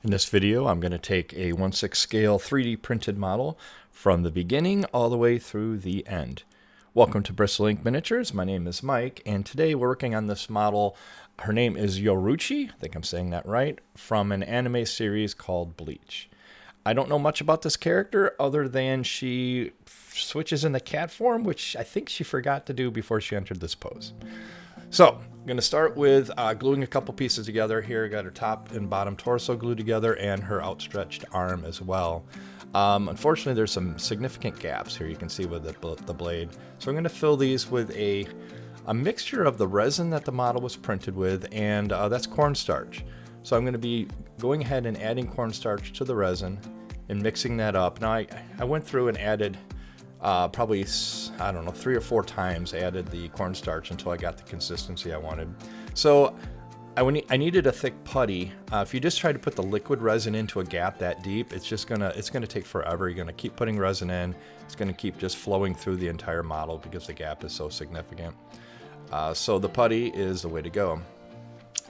In this video, I'm going to take a 1/6 scale 3D printed model from the beginning all the way through the end. Welcome to Bristle Ink Miniatures. My name is Mike, and today we're working on this model. Her name is YORUICHI, I think I'm saying that right, from an anime series called BLEACH. I don't know much about this character other than she switches into cat form, which I think she forgot to do before she entered this pose. So, I'm going to start with gluing a couple pieces together here. Got her top and bottom torso glued together and her outstretched arm as well. Unfortunately, there's some significant gaps here you can see with the blade. So I'm going to fill these with a mixture of the resin that the model was printed with, and that's cornstarch. So I'm going to be going ahead and adding cornstarch to the resin and mixing that up. Now I went through and added probably, I don't know, 3 or 4 times I added the cornstarch until I got the consistency I wanted. So I needed a thick putty. If you just try to put the liquid resin into a gap that deep, it's gonna take forever. You're gonna keep putting resin in. It's gonna keep just flowing through the entire model because the gap is so significant. So the putty is the way to go.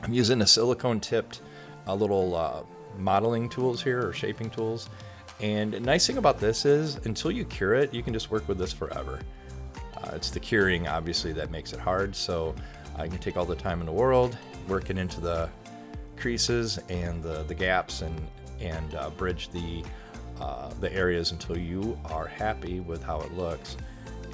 I'm using a silicone tipped little modeling tools here, or shaping tools. And the nice thing about this is, until you cure it, you can just work with this forever. It's the curing, obviously, that makes it hard. So you can take all the time in the world, work it into the creases and the gaps, and bridge the areas until you are happy with how it looks.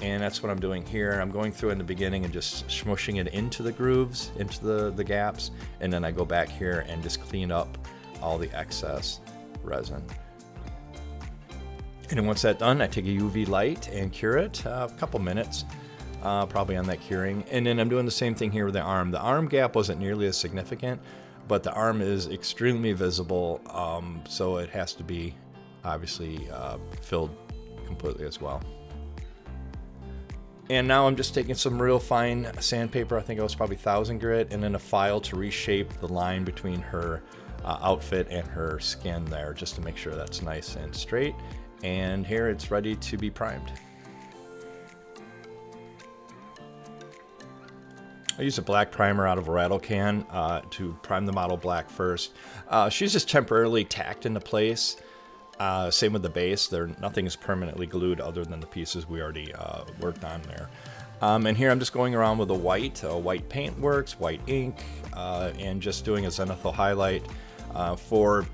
And that's what I'm doing here. I'm going through in the beginning and just smushing it into the grooves, into the gaps, and then I go back here and just clean up all the excess resin. And then once that's done, I take a UV light and cure it, a couple minutes, probably on that curing. And then I'm doing the same thing here with the arm. The arm gap wasn't nearly as significant, but the arm is extremely visible, so it has to be obviously filled completely as well. And now I'm just taking some real fine sandpaper, I think it was probably 1000 grit, and then a file to reshape the line between her outfit and her skin there, just to make sure that's nice and straight. And here it's ready to be primed. I use a black primer out of a rattle can to prime the model black first. She's just temporarily tacked into place. Same with the base. Nothing is permanently glued other than the pieces we already worked on there. And here I'm just going around with a white paint works, white ink, and just doing a zenithal highlight. For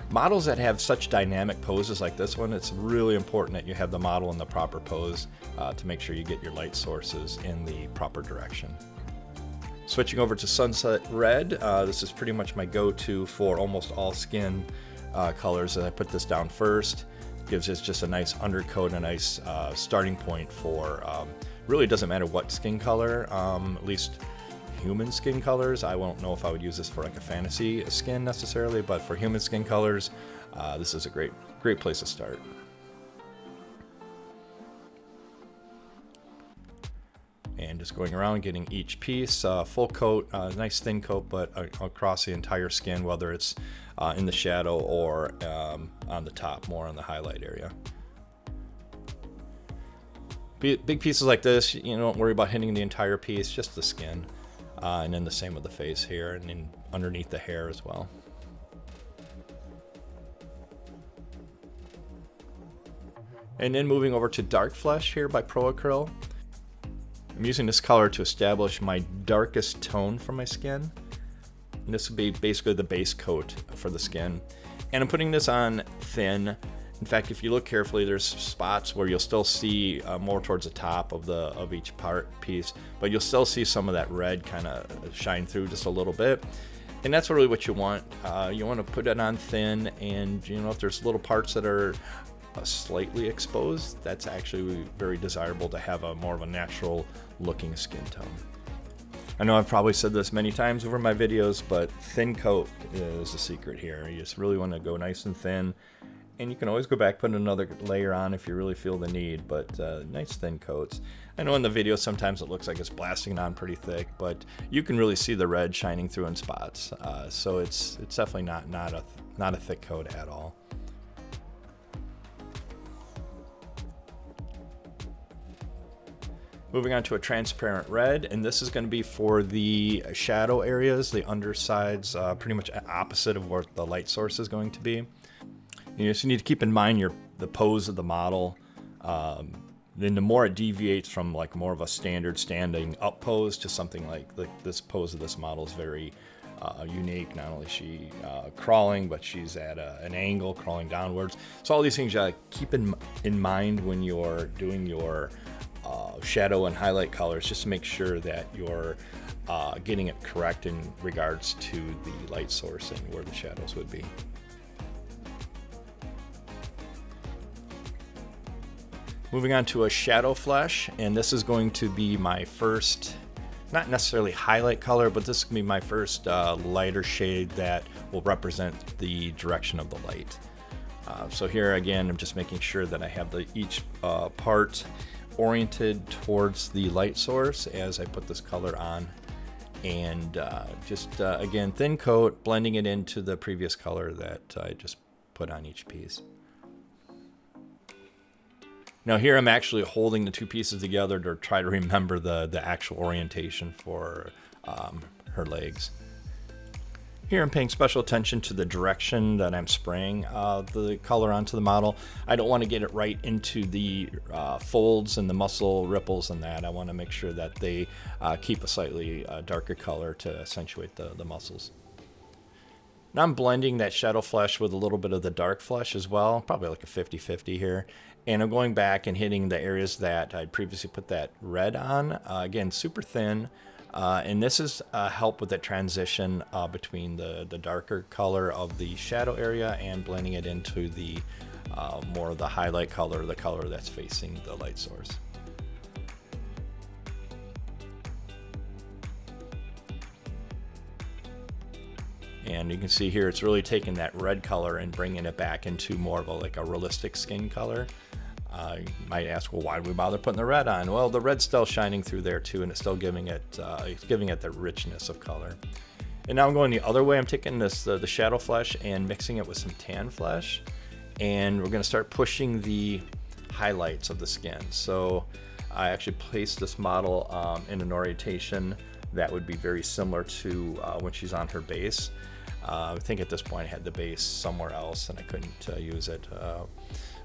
models that have such dynamic poses like this one, it's really important that you have the model in the proper pose to make sure you get your light sources in the proper direction. Switching over to Sunset Red, this is pretty much my go-to for almost all skin colors. And I put this down first. Gives us just a nice undercoat, a nice starting point for, really doesn't matter what skin color, at least human skin colors. I won't know if I would use this for like a fantasy skin necessarily, but for human skin colors, this is a great place to start. And just going around getting each piece full coat, nice thin coat, but across the entire skin, whether it's in the shadow or on the top, more on the highlight area. Big pieces like this, you don't worry about hitting the entire piece, just the skin. And then the same with the face here, and then underneath the hair as well. And then moving over to Dark Flesh here by Pro Acryl. I'm using this color to establish my darkest tone for my skin. And this will be basically the base coat for the skin. And I'm putting this on thin. In fact, if you look carefully, there's spots where you'll still see more towards the top of each piece, but you'll still see some of that red kind of shine through just a little bit. And that's really what you want. You want to put it on thin, and if there's little parts that are slightly exposed, that's actually very desirable to have more of a natural looking skin tone. I know I've probably said this many times over my videos, but thin coat is the secret here. You just really want to go nice and thin. And you can always go back, put another layer on if you really feel the need, but nice thin coats. I know in the video sometimes it looks like it's blasting on pretty thick, but you can really see the red shining through in spots. So it's definitely not a thick coat at all. Moving on to a transparent red, and this is going to be for the shadow areas, the undersides, pretty much opposite of where the light source is going to be. You just need to keep in mind the pose of the model. Then the more it deviates from like more of a standard standing up pose to something like this pose of this model is very unique. Not only is she crawling, but she's at an angle, crawling downwards. So all these things you gotta keep in mind when you're doing your shadow and highlight colors, just to make sure that you're getting it correct in regards to the light source and where the shadows would be. Moving on to a shadow flesh, and this is going to be my first, not necessarily highlight color, but this is going to be my first lighter shade that will represent the direction of the light. So here again, I'm just making sure that I have each part oriented towards the light source as I put this color on. And again, thin coat, blending it into the previous color that I just put on each piece. Now here I'm actually holding the two pieces together to try to remember the actual orientation for her legs. Here I'm paying special attention to the direction that I'm spraying the color onto the model. I don't want to get it right into the folds and the muscle ripples and that. I want to make sure that they keep a slightly darker color to accentuate the muscles. Now I'm blending that shadow flesh with a little bit of the dark flesh as well, probably like a 50-50 here. And I'm going back and hitting the areas that I'd previously put that red on. Again, super thin. And this is help with that transition between the darker color of the shadow area and blending it into the more of the highlight color, the color that's facing the light source. And you can see here it's really taking that red color and bringing it back into more of a realistic skin color. You might ask, well, why do we bother putting the red on? Well, the red's still shining through there too, and it's still giving it the richness of color. And now I'm going the other way. I'm taking the shadow flesh and mixing it with some tan flesh, and we're going to start pushing the highlights of the skin. So I actually placed this model in an orientation that would be very similar to when she's on her base. I think at this point I had the base somewhere else and I couldn't use it.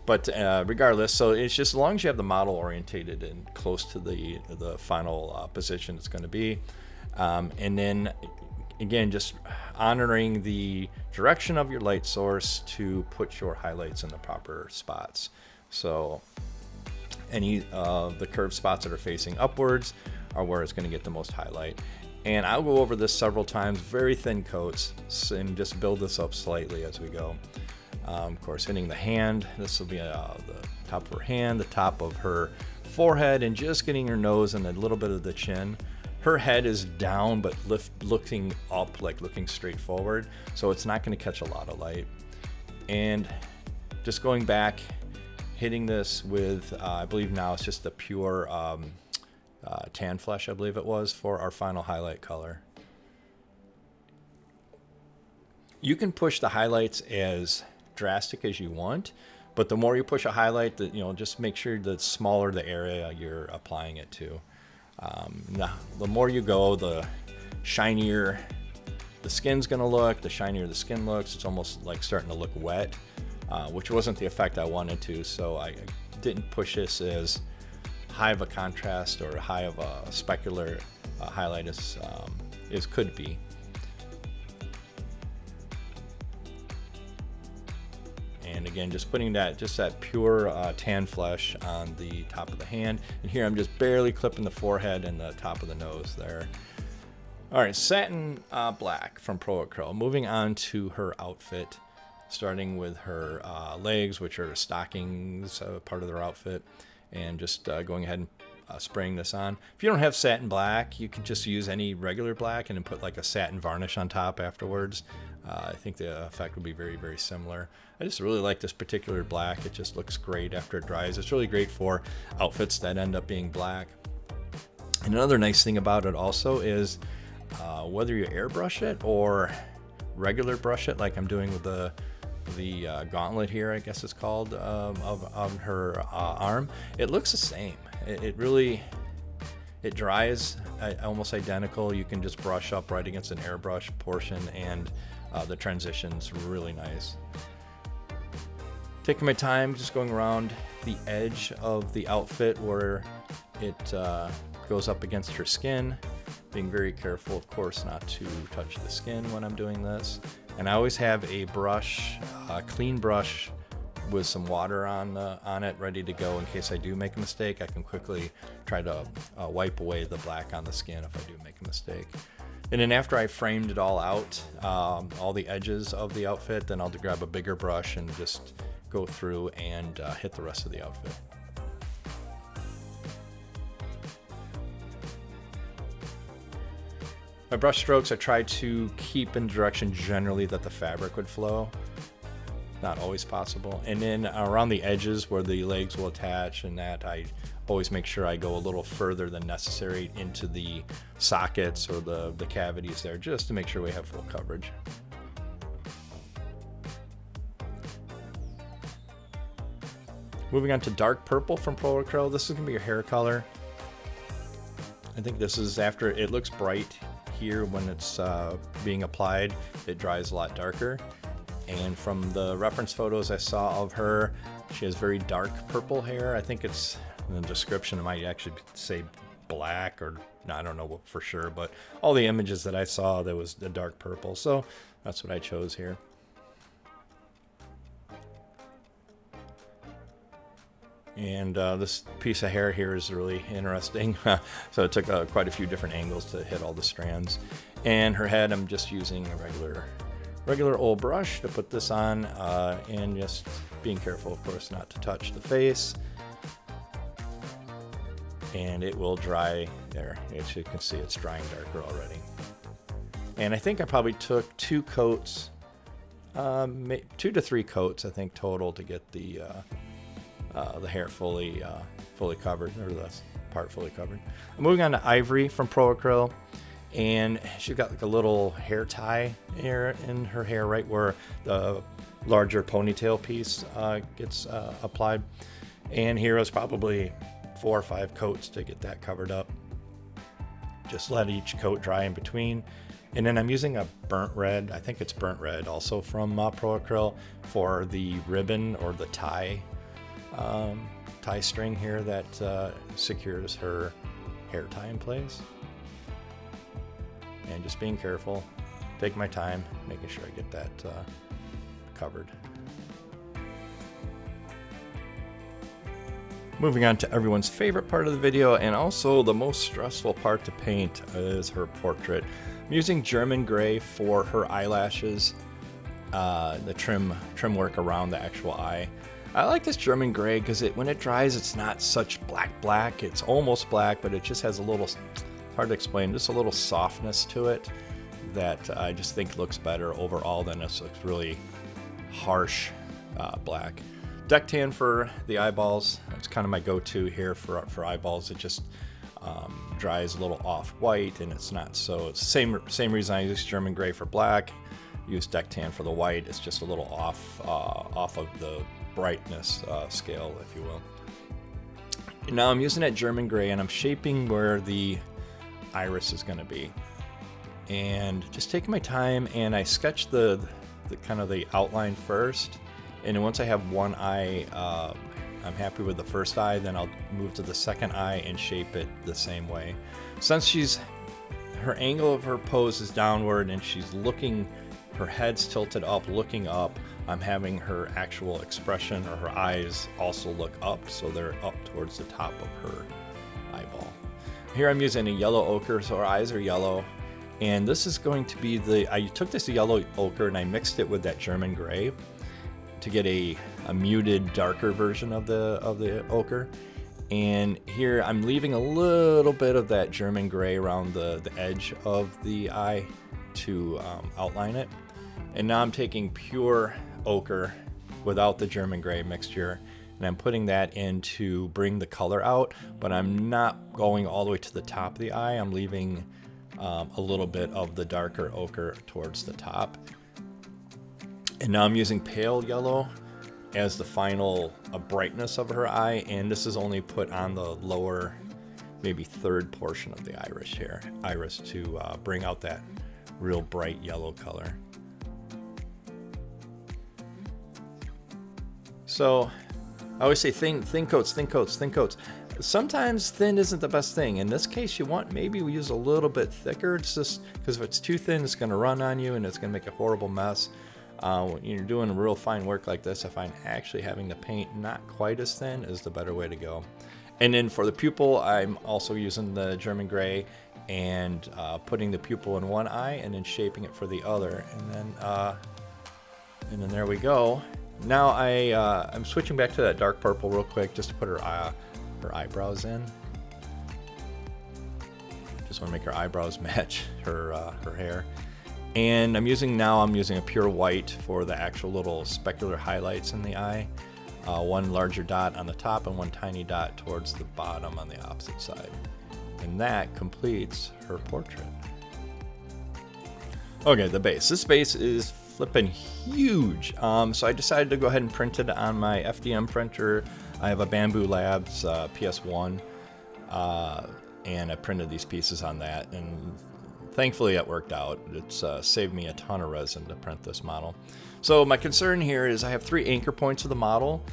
But regardless, so it's just as long as you have the model orientated and close to the final position it's going to be. And then again, just honoring the direction of your light source to put your highlights in the proper spots. So any of the curved spots that are facing upwards are where it's going to get the most highlight. And I'll go over this several times, very thin coats, and just build this up slightly as we go. Of course, hitting the hand, this will be the top of her hand, the top of her forehead, and just getting her nose and a little bit of the chin. Her head is down, but looking up, like looking straight forward, so it's not going to catch a lot of light. And just going back, hitting this with, I believe now it's just the pure tan flesh, I believe it was, for our final highlight color. You can push the highlights as drastic as you want, but the more you push a highlight, just make sure the smaller the area you're applying it to. The more you go, the shinier the skin's gonna look, the shinier the skin looks. It's almost like starting to look wet, which wasn't the effect I wanted to, so I didn't push this as high of a contrast or high of a specular highlight as could be. And again, just putting that pure tan flesh on the top of the hand. And here I'm just barely clipping the forehead and the top of the nose there. All right, Satin Black from Pro Acryl. Moving on to her outfit, starting with her legs, which are stockings, part of their outfit, and just going ahead and spraying this on. If you don't have Satin Black, you can just use any regular black and then put like a satin varnish on top afterwards. I think the effect will be very, very similar. I just really like this particular black. It just looks great after it dries. It's really great for outfits that end up being black. And another nice thing about it also is whether you airbrush it or regular brush it, like I'm doing with the gauntlet here, I guess it's called, of her arm, it looks the same. It really It dries almost identical. You can just brush up right against an airbrush portion, and the transition's really nice. Taking my time, just going around the edge of the outfit where it goes up against her skin. Being very careful, of course, not to touch the skin when I'm doing this. And I always have a brush, a clean brush with some water on it, ready to go in case I do make a mistake. I can quickly try to wipe away the black on the skin if I do make a mistake. And then after I framed it all out, all the edges of the outfit, then I'll grab a bigger brush and just go through and hit the rest of the outfit. My brush strokes, I try to keep in the direction generally that the fabric would flow. Not always possible. And then around the edges where the legs will attach and that, I always make sure I go a little further than necessary into the sockets or the cavities there, just to make sure we have full coverage. Moving on to dark purple from Pro Acryl. This is gonna be your hair color. I think this is after it looks bright here when it's being applied. It dries a lot darker. And from the reference photos I saw of her, she has very dark purple hair. I think it's in the description, it might actually say black, or I don't know for sure, but all the images that I saw, there was the dark purple. So that's what I chose here. And this piece of hair here is really interesting. So it took quite a few different angles to hit all the strands. And her head, I'm just using a regular old brush to put this on, and just being careful, of course, not to touch the face. And it will dry there. As you can see, it's drying darker already. And I think I probably took 2 coats, 2 to 3 coats, I think, total to get the hair fully covered, or the part fully covered. I'm moving on to Ivory from Pro Acryl, and she's got like a little hair tie here in her hair, right where the larger ponytail piece gets applied. And here is probably 4 or 5 coats to get that covered up. Just let each coat dry in between. And then I'm using a burnt red, I think it's burnt red, also from Pro Acryl, for the ribbon or the tie string here that secures her hair tie in place. And just being careful, take my time, making sure I get that covered. Moving on to everyone's favorite part of the video, and also the most stressful part to paint, is her portrait. I'm using German gray for her eyelashes, the trim work around the actual eye. I like this German gray because when it dries, it's not such black. It's almost black, but it just has a little, hard to explain, just a little softness to it that I just think looks better overall than this looks really harsh black. Deck tan for the eyeballs. It's kind of my go-to here for eyeballs. It just dries a little off-white, and it's not so. It's the same reason I use German gray for black. Use deck tan for the white. It's just a little off of the brightness scale, if you will. And now I'm using that German gray, and I'm shaping where the iris is going to be, and just taking my time, and I sketch the kind of the outline first, and then once I have one eye, I'm happy with the first eye, then I'll move to the second eye and shape it the same way. Since her angle of her pose is downward and she's looking, her head's tilted up, looking up, I'm having her actual expression, or her eyes, also look up, so they're up towards the top of her eyeball. Here I'm using a yellow ochre, so her eyes are yellow, and this is going to be I took this yellow ochre and I mixed it with that German gray to get a muted, darker version of the ochre. And here I'm leaving a little bit of that German gray around the edge of the eye to outline it. And now I'm taking pure ochre without the German gray mixture, and I'm putting that in to bring the color out, but I'm not going all the way to the top of the eye. I'm leaving a little bit of the darker ochre towards the top. And now I'm using pale yellow as the final brightness of her eye, and this is only put on the lower maybe third portion of the iris to bring out that real bright yellow color. So I always say thin coats, thin coats, thin coats. Sometimes thin isn't the best thing. In this case, you want maybe we use a little bit thicker. It's just because if it's too thin, it's going to run on you and it's going to make a horrible mess. When you're doing real fine work like this, I find actually having the paint not quite as thin is the better way to go. And then for the pupil, I'm also using the German gray and putting the pupil in one eye and then shaping it for the other. And then there we go. Now I'm switching back to that dark purple real quick just to put her eyebrows in. Just want to make her eyebrows match her hair. And I'm using a pure white for the actual little specular highlights in the eye. One larger dot on the top and one tiny dot towards the bottom on the opposite side. And that completes her portrait. Okay, the base. This base is flipping huge. So I decided to go ahead and print it on my FDM printer. I have a Bambu Labs PS1, and I printed these pieces on that, and thankfully it worked out. It's saved me a ton of resin to print this model. So my concern here is I have 3 anchor points of the model,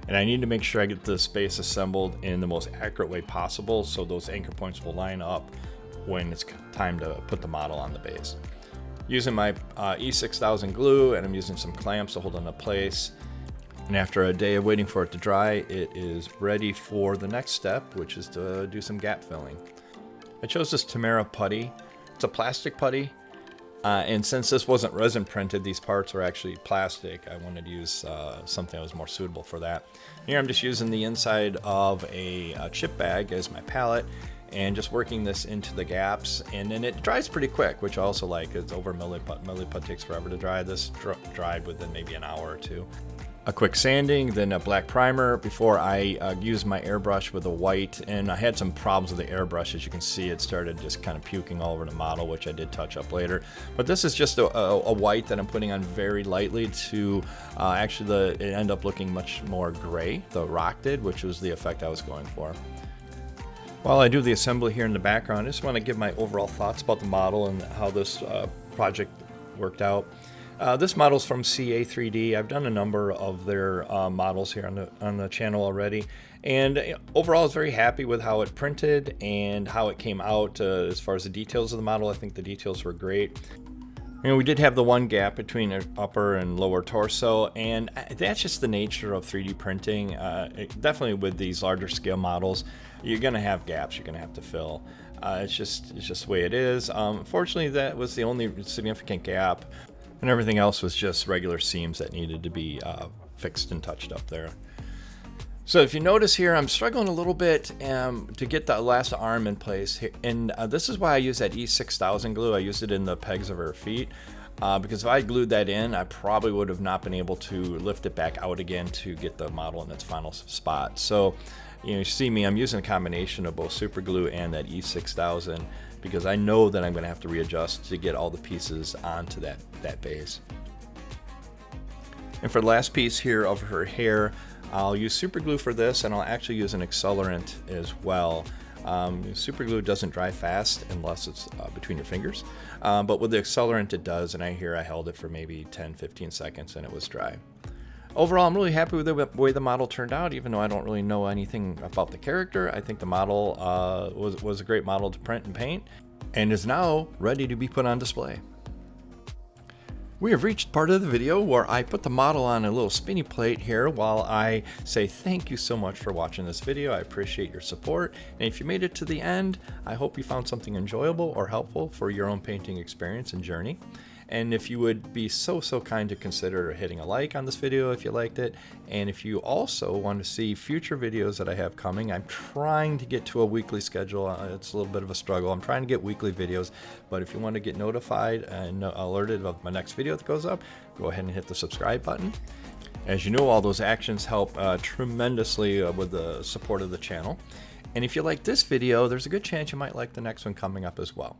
and I need to make sure I get this base assembled in the most accurate way possible so those anchor points will line up when it's time to put the model on the base. Using my E6000 glue, and I'm using some clamps to hold it in place. And after a day of waiting for it to dry, it is ready for the next step, which is to do some gap filling. I chose this Tamara putty. It's a plastic putty, and since this wasn't resin printed, these parts are actually plastic. I wanted to use something that was more suitable for that. Here I'm just using the inside of a chip bag as my palette, and just working this into the gaps, and then it dries pretty quick, which I also like. It's over milliput. Milliput takes forever to dry. This dried within maybe an hour or two. A quick sanding, then a black primer before I use my airbrush with a white. And I had some problems with the airbrush. As you can see, it started just kind of puking all over the model, which I did touch up later. But this is just a white that I'm putting on very lightly to actually it end up looking much more gray. The rock did, which was the effect I was going for. While I do the assembly here in the background, I just want to give my overall thoughts about the model and how this project worked out. This model's from CA3D. I've done a number of their models here on the channel already, and overall I was very happy with how it printed and how it came out. As far as the details of the model, I think the details were great. You know, we did have the one gap between our upper and lower torso, and that's just the nature of 3D printing. Definitely with these larger scale models, you're going to have gaps you're going to have to fill. It's just the way it is. Fortunately, that was the only significant gap, and everything else was just regular seams that needed to be fixed and touched up there. So if you notice here, I'm struggling a little bit to get the last arm in place, and this is why I use that E6000 glue. I used it in the pegs of her feet, because if I glued that in, I probably would have not been able to lift it back out again to get the model in its final spot. So you see me, I'm using a combination of both super glue and that E6000, because I know that I'm going to have to readjust to get all the pieces onto that base. And for the last piece here of her hair, I'll use super glue for this, and I'll actually use an accelerant as well. Super glue doesn't dry fast unless it's between your fingers, but with the accelerant it does, and I held it for maybe 10-15 seconds and it was dry. Overall, I'm really happy with the way the model turned out, even though I don't really know anything about the character. I think the model was a great model to print and paint, and is now ready to be put on display. We have reached part of the video where I put the model on a little spinny plate here while I say thank you so much for watching this video. I appreciate your support, and if you made it to the end, I hope you found something enjoyable or helpful for your own painting experience and journey. And if you would be so kind to consider hitting a like on this video if you liked it, and if you also want to see future videos that I have coming. I'm trying to get to a weekly schedule. It's a little bit of a struggle. I'm trying to get weekly videos, but if you want to get notified and alerted of my next video that goes up, go ahead and hit the subscribe button. As you know, all those actions help tremendously with the support of the channel. And if you like this video, there's a good chance you might like the next one coming up as well.